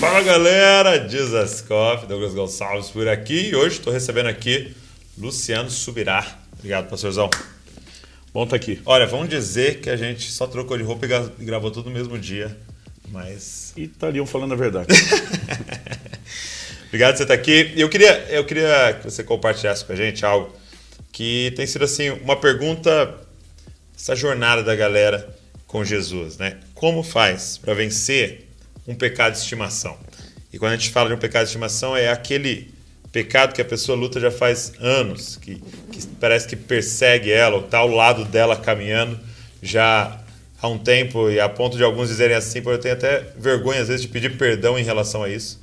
Fala galera, Jesus Coffee, Douglas Gonçalves por aqui e hoje estou recebendo aqui Luciano Subirá. Obrigado, pastorzão. Bom estar aqui. Olha, vamos dizer que a gente só trocou de roupa e gravou tudo no mesmo dia, mas... E estariam falando a verdade. Obrigado por você estar aqui. Eu queria que você compartilhasse com a gente algo que tem sido assim uma pergunta, essa jornada da galera com Jesus, né? Como faz para vencer um pecado de estimação? E quando a gente fala de um pecado de estimação, é aquele pecado que a pessoa luta já faz anos, que parece que persegue ela, ou está ao lado dela caminhando já há um tempo, e a ponto de alguns dizerem assim, eu tenho até vergonha às vezes de pedir perdão em relação a isso.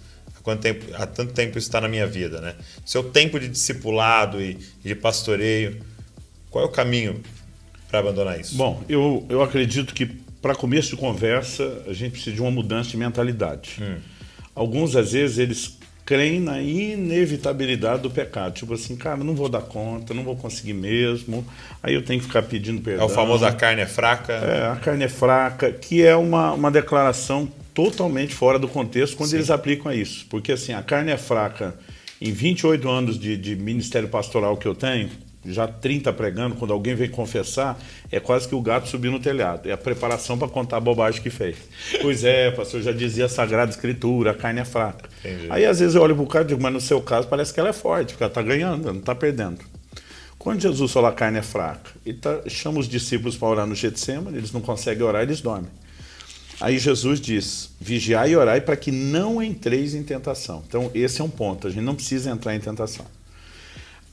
Há tanto tempo isso está na minha vida, né? Seu tempo de discipulado e de pastoreio, qual é o caminho para abandonar isso? Bom, eu acredito que para começo de conversa a gente precisa de uma mudança de mentalidade. Alguns, às vezes, eles creem na inevitabilidade do pecado. Tipo assim, cara, não vou dar conta, não vou conseguir mesmo, aí eu tenho que ficar pedindo perdão. É o famoso a carne é fraca? É, a carne é fraca, que é uma declaração totalmente fora do contexto quando eles aplicam a isso. Porque assim, a carne é fraca. Em 28 anos de ministério pastoral que eu tenho, já 30 pregando, quando alguém vem confessar, é quase que o gato subiu no telhado. É a preparação para contar a bobagem que fez. Pois é, pastor, já dizia a Sagrada Escritura, a carne é fraca. Entendi. Aí às vezes eu olho para o cara e digo, mas no seu caso parece que ela é forte, porque ela está ganhando, ela não está perdendo. Quando Jesus fala a carne é fraca, ele chama os discípulos para orar no Getsemane, eles não conseguem orar, eles dormem. Aí Jesus diz, vigiai e orai para que não entreis em tentação. Então esse é um ponto, a gente não precisa entrar em tentação.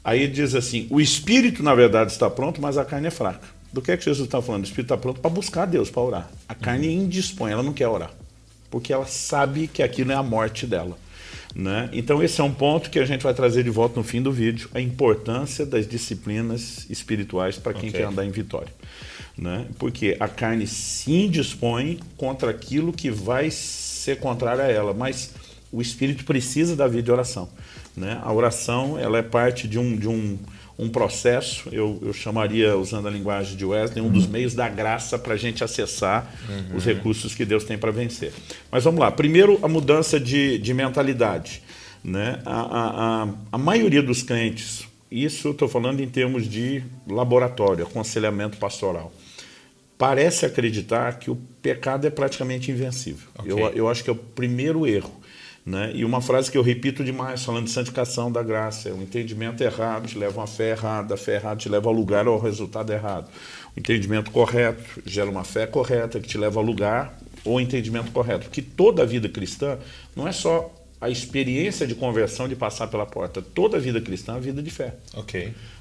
Aí ele diz assim, o espírito na verdade está pronto, mas a carne é fraca. Do que é que Jesus está falando? O espírito está pronto para buscar Deus, para orar. A carne indispõe, ela não quer orar, porque ela sabe que aquilo é a morte dela, né? Então esse é um ponto que a gente vai trazer de volta no fim do vídeo, a importância das disciplinas espirituais para quem quer andar em vitória, né? Porque a carne se indispõe contra aquilo que vai ser contrário a ela, mas o espírito precisa da vida de oração, né? A oração, ela é parte de um processo, eu chamaria, usando a linguagem de Wesley, um dos meios da graça para a gente acessar os recursos que Deus tem para vencer. Mas vamos lá, primeiro a mudança de mentalidade, né? A maioria dos crentes, isso eu estou falando em termos de laboratório, aconselhamento pastoral, parece acreditar que o pecado é praticamente invencível. Eu acho que é o primeiro erro, né? E uma frase que eu repito demais, falando de santificação da graça, é o entendimento errado te leva a uma fé errada, a fé errada te leva ao lugar ou ao resultado errado. O entendimento correto gera uma fé correta que te leva ao lugar ou ao entendimento correto. Porque toda a vida cristã não é só a experiência de conversão, de passar pela porta. Toda a vida cristã é a vida de fé.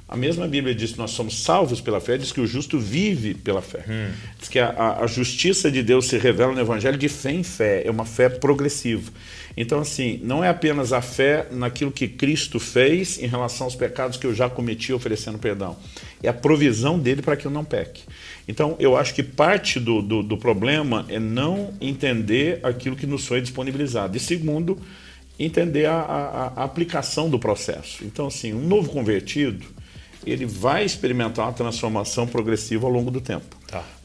A mesma Bíblia diz que nós somos salvos pela fé, diz que o justo vive pela fé. Diz que a justiça de Deus se revela no Evangelho de fé em fé, é uma fé progressiva. Então, assim, não é apenas a fé naquilo que Cristo fez em relação aos pecados que eu já cometi oferecendo perdão. É a provisão dele para que eu não peque. Então, eu acho que parte do problema é não entender aquilo que nos foi disponibilizado. E segundo, entender a aplicação do processo. Então, assim, um novo convertido, ele vai experimentar uma transformação progressiva ao longo do tempo.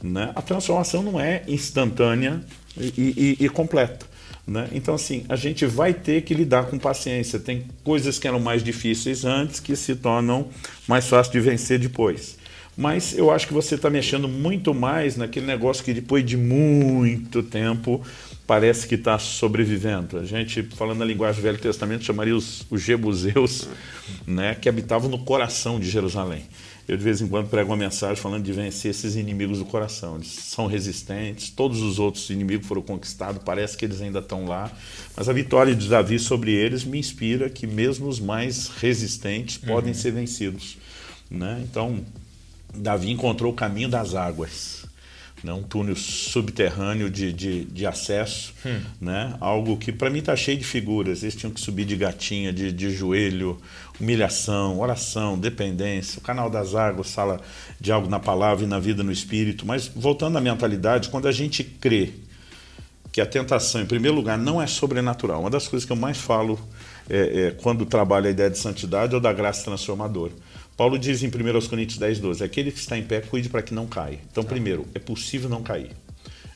Né? A transformação não é instantânea e completa. Né? Então, assim, a gente vai ter que lidar com paciência. Tem coisas que eram mais difíceis antes que se tornam mais fáceis de vencer depois. Mas eu acho que você está mexendo muito mais naquele negócio que depois de muito tempo parece que está sobrevivendo. A gente, falando na linguagem do Velho Testamento, chamaria os jebuseus, né, que habitavam no coração de Jerusalém. Eu, de vez em quando, prego uma mensagem falando de vencer esses inimigos do coração. Eles são resistentes, todos os outros inimigos foram conquistados, parece que eles ainda estão lá. Mas a vitória de Davi sobre eles me inspira que mesmo os mais resistentes podem ser vencidos. Né? Então, Davi encontrou o caminho das águas. Né, um túnel subterrâneo de acesso, né, algo que para mim está cheio de figuras. Eles tinham que subir de gatinha, de joelho, humilhação, oração, dependência. O canal das águas fala de algo na palavra e na vida no espírito. Mas voltando à mentalidade, quando a gente crê que a tentação, em primeiro lugar, não é sobrenatural, uma das coisas que eu mais falo quando trabalho a ideia de santidade ou da graça transformadora. Paulo diz em 1 Coríntios 10:12, aquele que está em pé, cuide para que não caia. Então, primeiro, é possível não cair.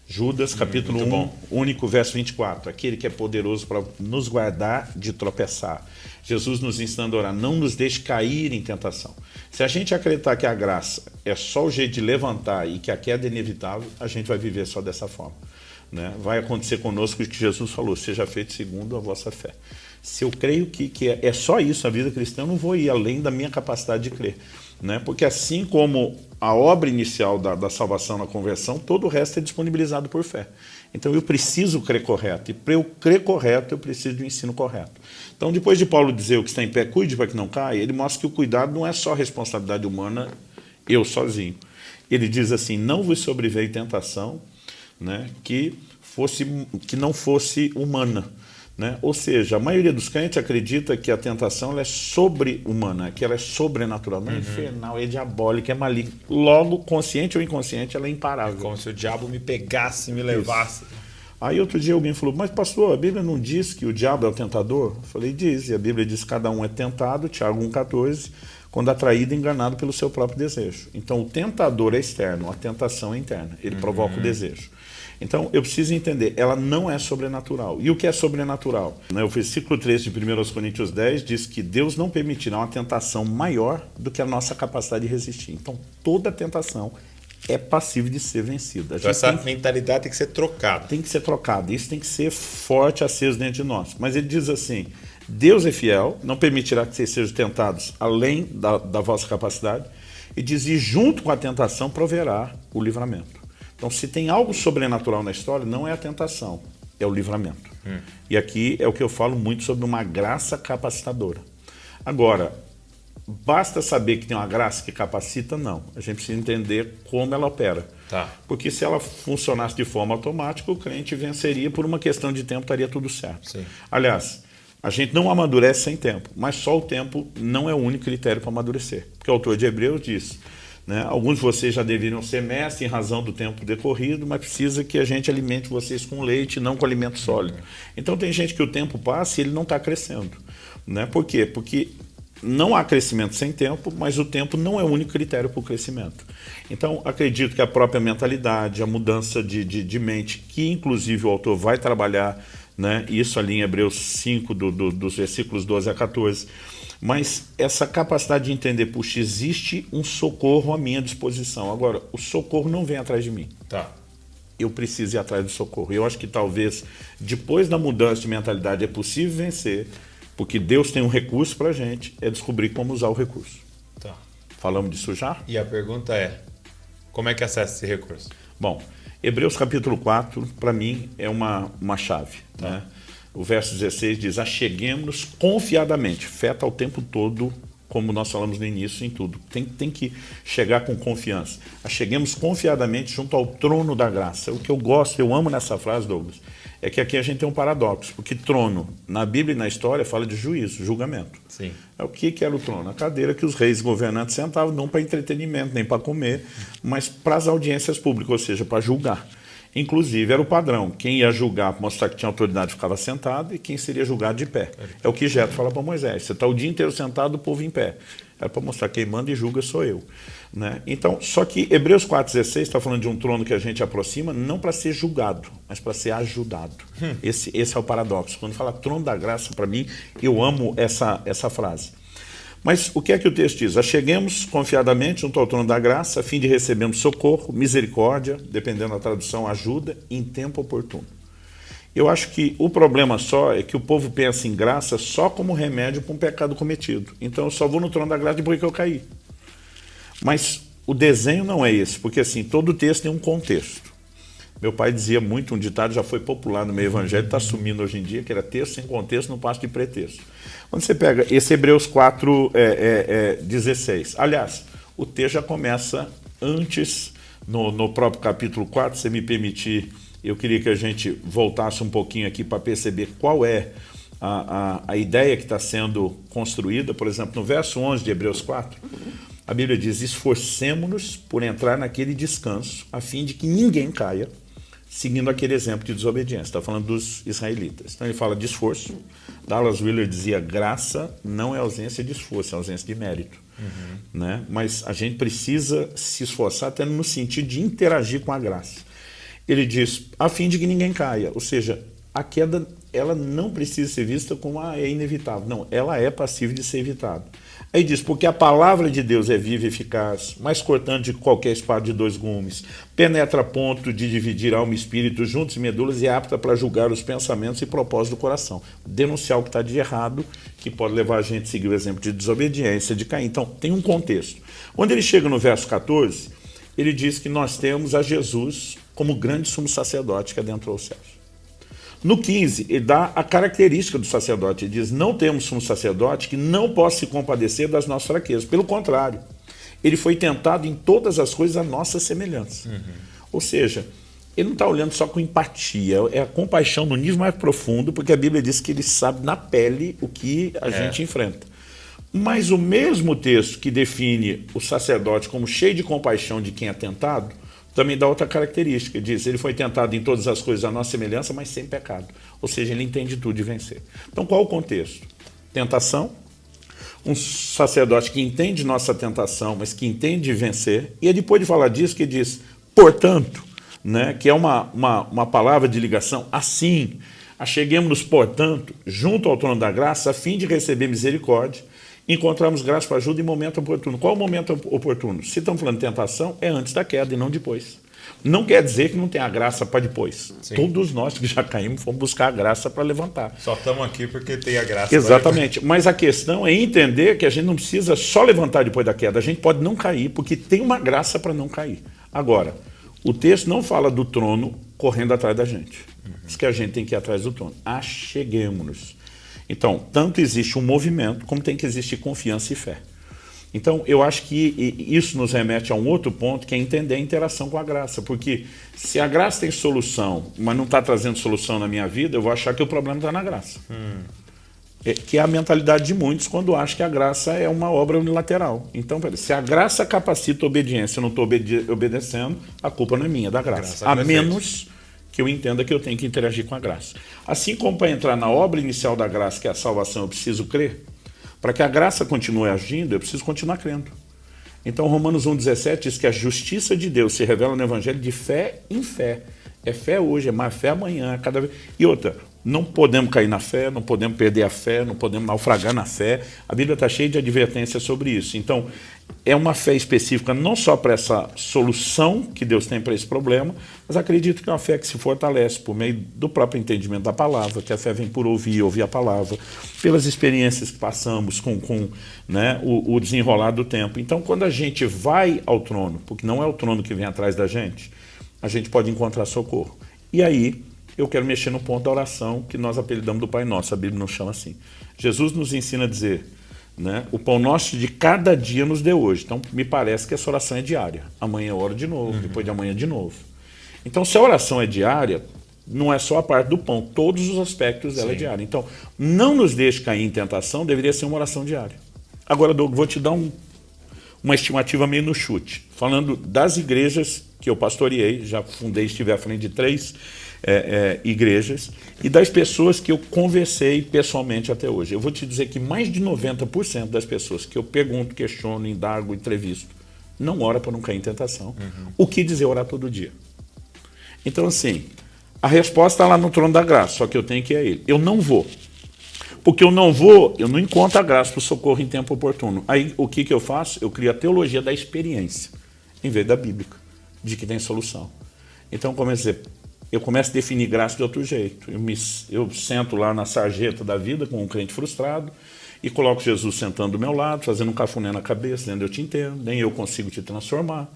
Judas, capítulo 1, único verso 24, aquele que é poderoso para nos guardar de tropeçar. Jesus nos ensinando a orar, não nos deixe cair em tentação. Se a gente acreditar que a graça é só o jeito de levantar e que a queda é inevitável, a gente vai viver só dessa forma, né? Vai acontecer conosco o que Jesus falou, seja feito segundo a vossa fé. Se eu creio que é só isso a vida cristã, eu não vou ir além da minha capacidade de crer, né? Porque assim como a obra inicial da salvação na conversão, todo o resto é disponibilizado por fé. Então eu preciso crer correto, e para eu crer correto, eu preciso de um ensino correto. Então, depois de Paulo dizer o que está em pé, cuide para que não caia, ele mostra que o cuidado não é só responsabilidade humana, eu sozinho. Ele diz assim, não vos sobreveio tentação, né, que não fosse humana. Né? Ou seja, a maioria dos crentes acredita que a tentação ela é sobre-humana, que ela é sobrenatural, não é infernal, é diabólica, é maligna. Logo, consciente ou inconsciente, ela é imparável. É como se o diabo me pegasse, me levasse. Isso. Aí outro dia alguém falou, mas pastor, a Bíblia não diz que o diabo é o tentador? Eu falei, diz, e a Bíblia diz que cada um é tentado, Tiago 1,14, quando atraído e enganado pelo seu próprio desejo. Então o tentador é externo, a tentação é interna, ele provoca o desejo. Então, eu preciso entender, ela não é sobrenatural. E o que é sobrenatural? O versículo 13 de 1 Coríntios 10 diz que Deus não permitirá uma tentação maior do que a nossa capacidade de resistir. Então, toda tentação é passível de ser vencida. Então, essa mentalidade tem que ser trocada. Tem que ser trocada. Isso tem que ser forte, aceso dentro de nós. Mas ele diz assim, Deus é fiel, não permitirá que vocês sejam tentados além da vossa capacidade. E diz, e junto com a tentação proverá o livramento. Então, se tem algo sobrenatural na história, não é a tentação, é o livramento. E aqui é o que eu falo muito sobre uma graça capacitadora. Agora, basta saber que tem uma graça que capacita? Não. A gente precisa entender como ela opera. Tá. Porque se ela funcionasse de forma automática, o crente venceria, por uma questão de tempo, estaria tudo certo. Sim. Aliás, a gente não amadurece sem tempo, mas só o tempo não é o único critério para amadurecer. Porque o autor de Hebreus diz... Né? Alguns de vocês já deveriam ser mestres em razão do tempo decorrido, mas precisa que a gente alimente vocês com leite, não com alimento sólido. Então tem gente que o tempo passa e ele não está crescendo. Né? Por quê? Porque não há crescimento sem tempo, mas o tempo não é o único critério para o crescimento. Então acredito que a própria mentalidade, a mudança de mente, que inclusive o autor vai trabalhar, né? Isso ali em Hebreus 5, dos versículos 12 a 14, mas essa capacidade de entender, puxa, existe um socorro à minha disposição. Agora, o socorro não vem atrás de mim. Tá. Eu preciso ir atrás do socorro. Eu acho que talvez, depois da mudança de mentalidade, é possível vencer, porque Deus tem um recurso para a gente, é descobrir como usar o recurso. Tá. Falamos disso já? E a pergunta é, como é que acessa esse recurso? Bom, Hebreus capítulo 4, para mim, é uma chave. Tá. Né? O verso 16 diz, acheguemos-nos confiadamente. Fé está o tempo todo, como nós falamos no início, em tudo. Tem que chegar com confiança. Acheguemos confiadamente junto ao trono da graça. O que eu gosto, eu amo nessa frase, Douglas, é que aqui a gente tem um paradoxo, porque trono, na Bíblia e na história, fala de juízo, julgamento. Sim. O que era o trono? A cadeira que os reis governantes sentavam, não para entretenimento, nem para comer, mas para as audiências públicas, ou seja, para julgar. Inclusive, era o padrão. Quem ia julgar para mostrar que tinha autoridade ficava sentado e quem seria julgado de pé. É o que Jetro fala para Moisés. Você está o dia inteiro sentado, o povo em pé. Era para mostrar que quem manda e julga sou eu. Né? Então, só que Hebreus 4,16 está falando de um trono que a gente aproxima não para ser julgado, mas para ser ajudado. Esse é o paradoxo. Quando fala trono da graça, para mim, eu amo essa frase. Mas o que é que o texto diz? Acheguemos confiadamente junto ao trono da graça, a fim de recebermos socorro, misericórdia, dependendo da tradução, ajuda, em tempo oportuno. Eu acho que o problema só é que o povo pensa em graça só como remédio para um pecado cometido. Então eu só vou no trono da graça depois que eu caí. Mas o desenho não é esse, porque assim, todo texto tem um contexto. Meu pai dizia muito, um ditado já foi popular no meio evangélico, está sumindo hoje em dia, que era texto sem contexto, não passa de pretexto. Quando você pega esse Hebreus 4:16, aliás, o texto já começa antes, no próprio capítulo 4, se me permitir, eu queria que a gente voltasse um pouquinho aqui para perceber qual é a ideia que está sendo construída. Por exemplo, no verso 11 de Hebreus 4, a Bíblia diz, esforcemo-nos por entrar naquele descanso, a fim de que ninguém caia, seguindo aquele exemplo de desobediência. Está falando dos israelitas. Então ele fala de esforço. Dallas Willard dizia: graça não é ausência de esforço, é ausência de mérito. Né? Mas a gente precisa se esforçar até no sentido de interagir com a graça. Ele diz, a fim de que ninguém caia. Ou seja, a queda, ela não precisa ser vista como é inevitável. Não, ela é passível de ser evitada. Aí diz, porque a palavra de Deus é viva e eficaz, mais cortante de qualquer espada de 2 gumes, penetra a ponto de dividir alma e espírito, juntos e medulas, e é apta para julgar os pensamentos e propósitos do coração. Denunciar o que está de errado, que pode levar a gente a seguir o exemplo de desobediência, de Caim. Então, tem um contexto. Quando ele chega no verso 14, ele diz que nós temos a Jesus como grande sumo sacerdote que adentrou os céus. No 15, ele dá a característica do sacerdote. Ele diz, não temos um sacerdote que não possa se compadecer das nossas fraquezas. Pelo contrário, ele foi tentado em todas as coisas à nossa semelhança. Ou seja, ele não está olhando só com empatia, é a compaixão no nível mais profundo, porque a Bíblia diz que ele sabe na pele o que a gente enfrenta. Mas o mesmo texto que define o sacerdote como cheio de compaixão de quem é tentado, também dá outra característica, diz, ele foi tentado em todas as coisas à nossa semelhança, mas sem pecado. Ou seja, ele entende tudo de vencer. Então, qual o contexto? Tentação, um sacerdote que entende nossa tentação, mas que entende de vencer, e depois de falar disso, que diz, portanto, né, que é uma palavra de ligação, assim, acheguemos-nos, portanto, junto ao trono da graça, a fim de receber misericórdia, encontramos graça para ajuda em momento oportuno. Qual é o momento oportuno? Se estamos falando de tentação, é antes da queda e não depois. Não quer dizer que não tem a graça para depois. Sim. Todos nós que já caímos fomos buscar a graça para levantar. Só estamos aqui porque tem a graça. Exatamente. Mas a questão é entender que a gente não precisa só levantar depois da queda. A gente pode não cair, porque tem uma graça para não cair. Agora, o texto não fala do trono correndo atrás da gente. Diz que a gente tem que ir atrás do trono. Acheguemos-nos. Então, tanto existe um movimento, como tem que existir confiança e fé. Então, eu acho que isso nos remete a um outro ponto, que é entender a interação com a graça. Porque se a graça tem solução, mas não está trazendo solução na minha vida, eu vou achar que o problema está na graça. Que é a mentalidade de muitos quando acham que a graça é uma obra unilateral. Então, se a graça capacita a obediência, eu não estou obedecendo, a culpa não é minha, é da graça. A menos que eu entenda que eu tenho que interagir com a graça. Assim como para entrar na obra inicial da graça, que é a salvação, eu preciso crer, para que a graça continue agindo, eu preciso continuar crendo. Então, Romanos 1,17 diz que a justiça de Deus se revela no Evangelho de fé em fé. É fé hoje, é mais fé amanhã, cada vez. E outra, não podemos cair na fé, não podemos perder a fé, não podemos naufragar na fé. A Bíblia está cheia de advertências sobre isso. Então, é uma fé específica não só para essa solução que Deus tem para esse problema, mas acredito que é uma fé que se fortalece por meio do próprio entendimento da palavra, que a fé vem por ouvir a palavra, pelas experiências que passamos com né, o desenrolar do tempo. Então, quando a gente vai ao trono, porque não é o trono que vem atrás da gente, a gente pode encontrar socorro. E aí, eu quero mexer no ponto da oração que nós apelidamos do Pai Nosso, a Bíblia nos chama assim. Jesus nos ensina a dizer, né, o pão nosso de cada dia nos dê hoje. Então, me parece que essa oração é diária. Amanhã eu oro de novo, depois de amanhã de novo. Então, se a oração é diária, não é só a parte do pão, todos os aspectos dela é diária. Então, não nos deixe cair em tentação, deveria ser uma oração diária. Agora, Doug, vou te dar uma estimativa meio no chute. Falando das igrejas que eu pastoreei, já fundei, estive à frente de 3 igrejas, e das pessoas que eu conversei pessoalmente até hoje. Eu vou te dizer que mais de 90% das pessoas que eu pergunto, questiono, indago, entrevisto, não ora para não cair em tentação. O que dizer orar todo dia? Então, assim, a resposta está lá no trono da graça, só que eu tenho que ir a ele. Eu não vou. Porque eu não vou, eu não encontro a graça para o socorro em tempo oportuno. Aí, o que eu faço? Eu crio a teologia da experiência, em vez da bíblica, de que tem solução. Então, como dizer, eu começo a definir graça de outro jeito. Eu sento lá na sarjeta da vida com um crente frustrado e coloco Jesus sentando do meu lado, fazendo um cafuné na cabeça, dizendo, eu te entendo, nem eu consigo te transformar.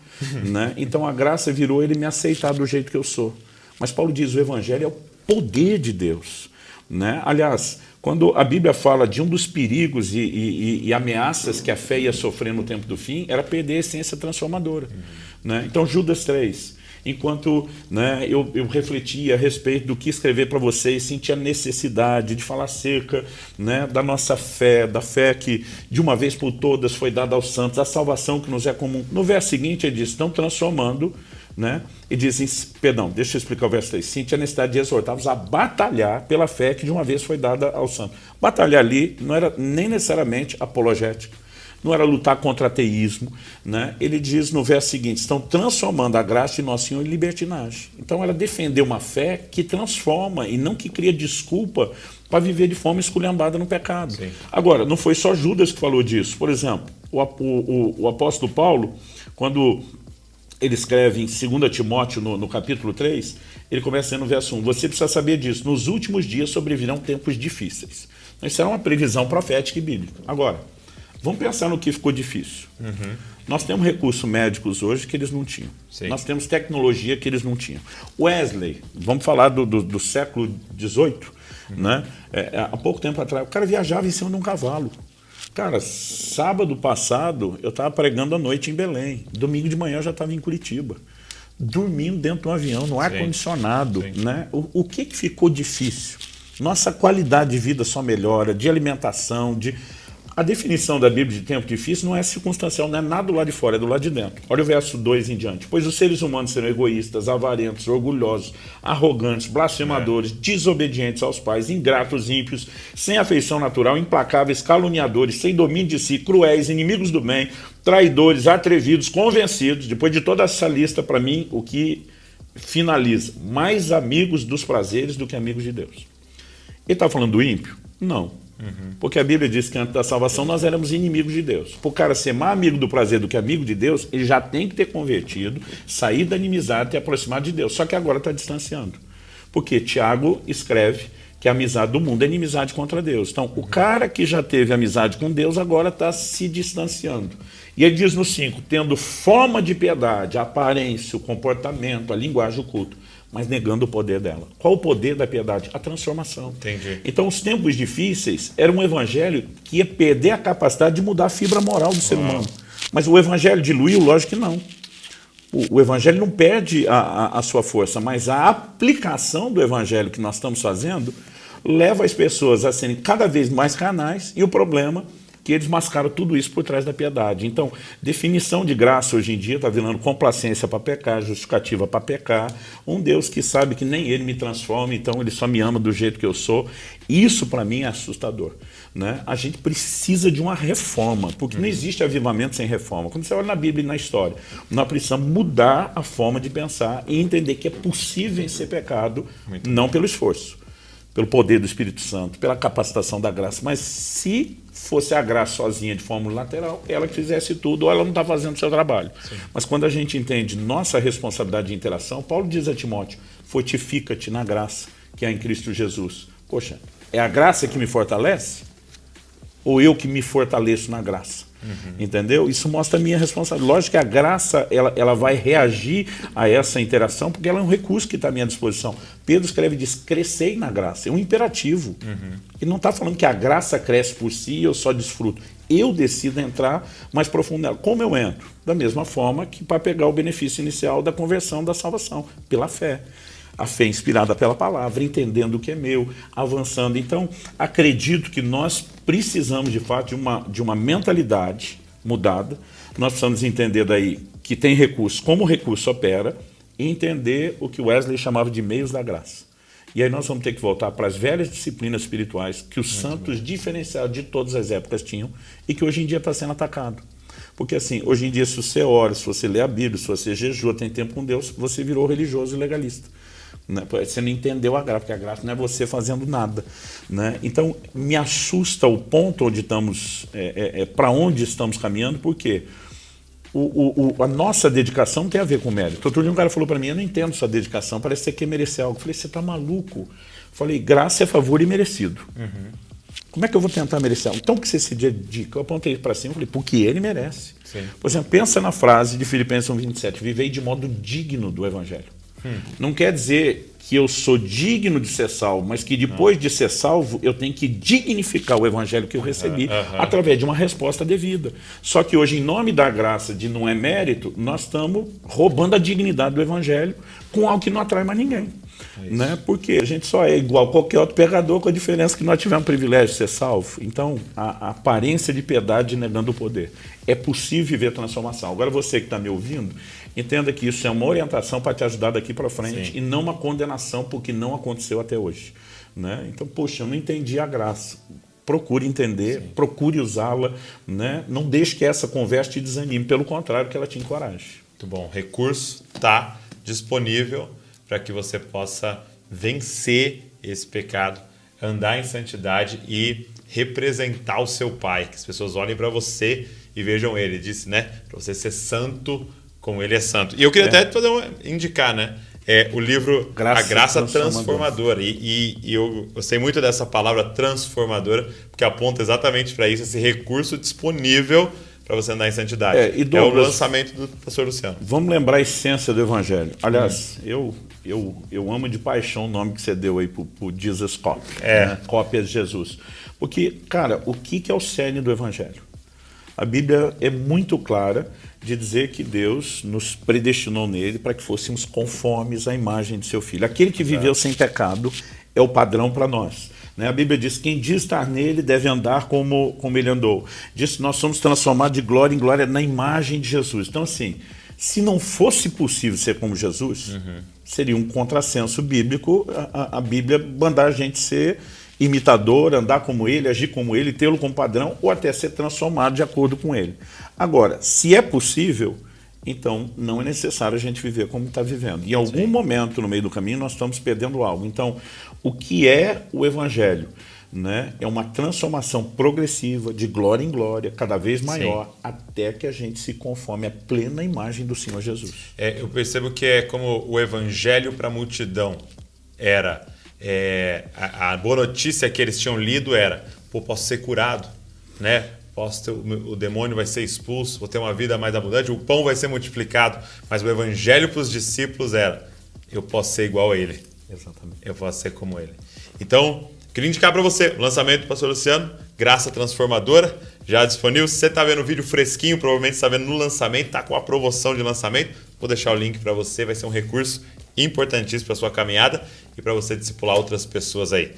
Né? Então, a graça virou ele me aceitar do jeito que eu sou. Mas Paulo diz, o Evangelho é o poder de Deus. Né? Aliás, quando a Bíblia fala de um dos perigos e ameaças que a fé ia sofrer no tempo do fim, era perder a essência transformadora. Né? Então, Judas 3, enquanto né, eu refletia a respeito do que escrever para vocês, sentia a necessidade de falar acerca né, da nossa fé, da fé que de uma vez por todas foi dada aos santos, a salvação que nos é comum. No verso seguinte ele diz, estão transformando né? E dizem, perdão, deixa eu explicar o verso 3. Sente a necessidade de exortar-vos a batalhar pela fé que de uma vez foi dada ao santo. Batalhar ali não era nem necessariamente apologética, não era lutar contra ateísmo, né? Ele diz no verso seguinte, estão transformando a graça de Nosso Senhor em libertinagem. Então era defender uma fé que transforma e não que cria desculpa para viver de forma esculhambada no pecado. Sim. Agora, não foi só Judas que falou disso. Por exemplo, o apóstolo Paulo, quando ele escreve em 2 Timóteo, no capítulo 3, ele começa no verso 1, você precisa saber disso, nos últimos dias sobrevirão tempos difíceis. Então, isso era uma previsão profética e bíblica. Agora, vamos pensar no que ficou difícil. Nós temos recursos médicos hoje que eles não tinham. Sim. Nós temos tecnologia que eles não tinham. Wesley, vamos falar do século XVIII, né? Há pouco tempo atrás, o cara viajava em cima de um cavalo. Cara, sábado passado eu estava pregando à noite em Belém. Domingo de manhã eu já estava em Curitiba. Dormindo dentro de um avião, no ar-condicionado. Né? O que ficou difícil? Nossa qualidade de vida só melhora, de alimentação, A definição da Bíblia de tempo difícil não é circunstancial, não é nada do lado de fora, é do lado de dentro. Olha o verso 2 em diante. Pois os seres humanos serão egoístas, avarentos, orgulhosos, arrogantes, blasfemadores, desobedientes aos pais, ingratos, ímpios, sem afeição natural, implacáveis, caluniadores, sem domínio de si, cruéis, inimigos do bem, traidores, atrevidos, convencidos. Depois de toda essa lista, para mim, o que finaliza? Mais amigos dos prazeres do que amigos de Deus. Ele está falando do ímpio? Não. Porque a Bíblia diz que antes da salvação nós éramos inimigos de Deus. Para o cara ser mais amigo do prazer do que amigo de Deus, ele já tem que ter convertido, sair da inimizade e ter aproximado de Deus. Só que agora está distanciando. Porque Tiago escreve que a amizade do mundo é inimizade contra Deus. Então, o cara que já teve amizade com Deus agora está se distanciando. E ele diz no 5, tendo forma de piedade, a aparência, o comportamento, a linguagem, o culto, mas negando o poder dela. Qual o poder da piedade? A transformação. Entendi. Então, os tempos difíceis era um evangelho que ia perder a capacidade de mudar a fibra moral do ser humano. Mas o evangelho diluiu? Lógico que não. O evangelho não perde a sua força, mas a aplicação do evangelho que nós estamos fazendo leva as pessoas a serem cada vez mais carnais, e o problema que eles mascaram tudo isso por trás da piedade. Então, definição de graça hoje em dia está virando complacência para pecar, justificativa para pecar, um Deus que sabe que nem ele me transforma, então ele só me ama do jeito que eu sou. Isso, para mim, é assustador. Né? A gente precisa de uma reforma, porque não existe avivamento sem reforma. Quando você olha na Bíblia e na história, nós precisamos mudar a forma de pensar e entender que é possível vencer pecado, não pelo esforço, pelo poder do Espírito Santo, pela capacitação da graça. Mas se fosse a graça sozinha de forma unilateral, ela que fizesse tudo, ou ela não está fazendo o seu trabalho. Sim. Mas quando a gente entende nossa responsabilidade de interação, Paulo diz a Timóteo, fortifica-te na graça que há em Cristo Jesus. Poxa, é a graça que me fortalece? Ou eu que me fortaleço na graça? Entendeu? Isso mostra a minha responsabilidade. Lógico que a graça ela vai reagir a essa interação, porque ela é um recurso que está à minha disposição. Pedro escreve e diz, crescei na graça. É um imperativo. Ele não está falando que a graça cresce por si e eu só desfruto. Eu decido entrar mais profundo nela. Como eu entro? Da mesma forma que para pegar o benefício inicial da conversão, da salvação, pela fé. A fé inspirada pela palavra, entendendo o que é meu, avançando. Então, acredito que nós precisamos, de fato, de uma mentalidade mudada. Nós precisamos entender daí que tem recurso, como o recurso opera, e entender o que Wesley chamava de meios da graça. E aí nós vamos ter que voltar para as velhas disciplinas espirituais que os santos diferenciados de todas as épocas tinham e que hoje em dia está sendo atacado. Porque assim, hoje em dia, se você ora, se você lê a Bíblia, se você jejua, tem tempo com Deus, você virou religioso e legalista. Você não entendeu a graça, porque a graça não é você fazendo nada. Né? Então, me assusta o ponto onde estamos, para onde estamos caminhando, porque a nossa dedicação tem a ver com mérito. Outro dia um cara falou para mim, eu não entendo sua dedicação, parece que você quer merecer algo. Eu falei, você está maluco? Eu falei, graça é favor e merecido. Como é que eu vou tentar merecer algo? Então, o que você se dedica? Eu apontei para cima e falei, porque ele merece. Sim. Por exemplo, pensa na frase de Filipenses 1:27, vivei de modo digno do Evangelho. Não quer dizer que eu sou digno de ser salvo, mas que depois de ser salvo, eu tenho que dignificar o evangelho que eu recebi através de uma resposta devida. Só que hoje, em nome da graça de não é mérito, nós estamos roubando a dignidade do evangelho com algo que não atrai mais ninguém. Né? Porque a gente só é igual a qualquer outro pecador, com a diferença que nós tivemos o privilégio de ser salvo. Então, a aparência de piedade negando o poder. É possível viver transformação. Agora, você que está me ouvindo, entenda que isso é uma orientação para te ajudar daqui para frente. Sim. E não uma condenação porque não aconteceu até hoje. Né? Então, poxa, eu não entendi a graça. Procure entender, sim, procure usá-la. Né? Não deixe que essa conversa te desanime. Pelo contrário, que ela te encoraje. Muito bom. O recurso está disponível para que você possa vencer esse pecado, andar em santidade e representar o seu Pai. Que as pessoas olhem para você e vejam Ele. Ele disse, né? Para você ser santo como Ele é santo. E eu queria até indicar, né? O livro A Graça Transformadora. E eu gostei muito dessa palavra transformadora, porque aponta exatamente para isso, esse recurso disponível para você andar em santidade. E Douglas, é o lançamento do pastor Luciano. Vamos lembrar a essência do Evangelho. Aliás, eu amo de paixão o nome que você deu aí para o Jesus Copy. Né? Cópia de Jesus. Porque, cara, o que é o cerne do Evangelho? A Bíblia é muito clara de dizer que Deus nos predestinou nele para que fôssemos conformes à imagem de seu Filho. Aquele que viveu sem pecado é o padrão para nós. A Bíblia diz que quem diz estar nele deve andar como ele andou. Diz que nós somos transformados de glória em glória na imagem de Jesus. Então, assim, se não fosse possível ser como Jesus, seria um contrassenso bíblico a Bíblia mandar a gente ser imitador, andar como ele, agir como ele, tê-lo como padrão, ou até ser transformado de acordo com ele. Agora, se é possível, então não é necessário a gente viver como está vivendo. Em algum momento no meio do caminho nós estamos perdendo algo. Então, o que é o Evangelho? Né? É uma transformação progressiva, de glória em glória, cada vez maior, até que a gente se conforme à plena imagem do Senhor Jesus. Eu percebo que é como o Evangelho para a multidão era. A boa notícia que eles tinham lido era: pô, posso ser curado, né? O demônio vai ser expulso, vou ter uma vida mais abundante, o pão vai ser multiplicado. Mas o Evangelho para os discípulos era: eu posso ser igual a ele. Exatamente. Eu posso ser como ele. Então, queria indicar para você o lançamento do pastor Luciano, Graça Transformadora, já disponível. Se você está vendo o vídeo fresquinho, provavelmente está vendo no lançamento, está com a promoção de lançamento. Vou deixar o link para você, vai ser um recurso importantíssimo para a sua caminhada e para você discipular outras pessoas aí.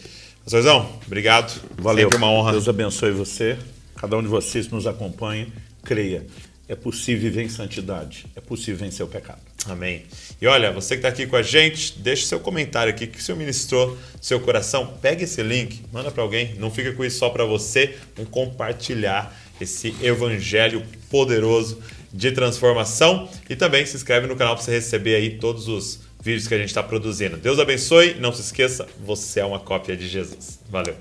Pastorzão, obrigado. Valeu. Sempre uma honra. Deus abençoe você. Cada um de vocês que nos acompanha, creia. É possível viver em santidade. É possível vencer o pecado. Amém. E olha, você que está aqui com a gente, deixe seu comentário aqui, que o Senhor ministrou seu coração. Pegue esse link, manda para alguém. Não fica com isso só para você. Vamos compartilhar esse evangelho poderoso de transformação. E também se inscreve no canal para você receber aí todos os vídeos que a gente está produzindo. Deus abençoe. Não se esqueça, você é uma cópia de Jesus. Valeu.